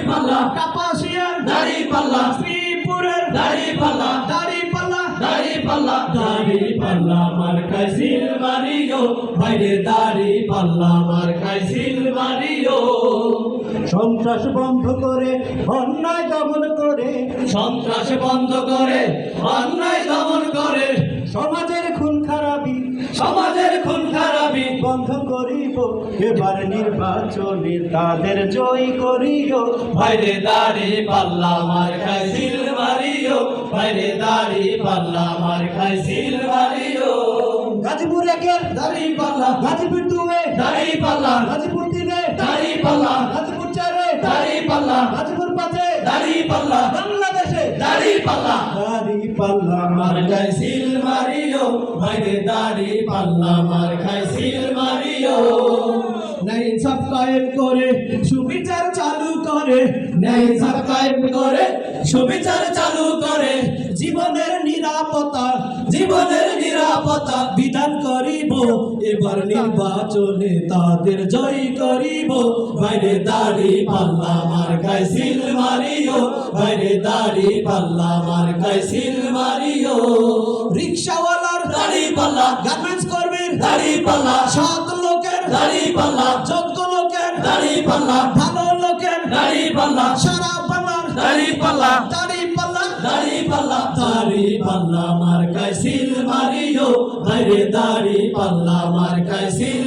পাল্লা, কাপাসিয়ার দাড়ি পাল্লা, শ্রীপুরের দাড়ি পাল্লা, দাড়ি পাল্লা, দাড়ি পাল্লা, দাড়ি পাল্লা মার্কায় সিল মারিও, বাইরে দাড়ি পাল্লা মার্কায় সিল মারিও। সন্ত্রাস বন্ধ করে অন্যায় দমন করে, সন্ত্রাস বন্ধ করে অন্যায় দমন করে, সমাজের খুন খারাপি সমাজের খুন খারাপি বন্ধ করিব, এবার নির্বাচনে তাদের জয় করিও। বাইরে দাড়ি পাল্লা মার্কায় সিল মারিও, বাইরে দাড়ি পাল্লা মার্কায় সিল মারিও। গাজীপুর একের দাড়ি পাল্লা, গাজীপুর দুয়ে দাড়ি পাল্লা, গাজীপুর তিনে দাড়ি পাল্লা, গাজীপুর চারে দাড়ি পাল্লা, গাজীপুর পাঁচে দাড়ি পাল্লা, বাংলাদেশে দাড়ি পাল্লা দাড়ি পাল্লা মার্কায় সিল মারিও, বাইরে দাড়ি পাল্লা মার্কায় সিল মারিও। ন্যায় ইনসাফ কায়েম করে সুবিচার চালু করে, ন্যায় ইনসাফ কায়েম করে সুবিচার চালু করে, জীবনের নিরাপত্তা জীবনের নিরাপত্তা বিধান করিব, এবার নির্বাচনে তাদের জয় করিব। বাইরে দাড়ি পাল্লা মার্কায় সিল মারিও, বাইরে দাড়ি পাল্লা মার্কায় সিল মারিও। রিক্সাওয়ালার দাড়ি পাল্লা, গার্মেন্টস কর্মীর দাড়ি পাল্লা, সৎ লোকের দাড়ি পাল্লা, যোগ্য লোকের দাড়ি পাল্লা, ভালো লোকের দাড়ি পাল্লা, সারা পাল্লার দাড়ি পাল্লা, দাড়ি পাল্লা দাড়ি পাল্লা, দাড়ি পাল্লা মার্কায় সিল মারিও, বাইরে দাড়ি পাল্লা মার্কায় সিল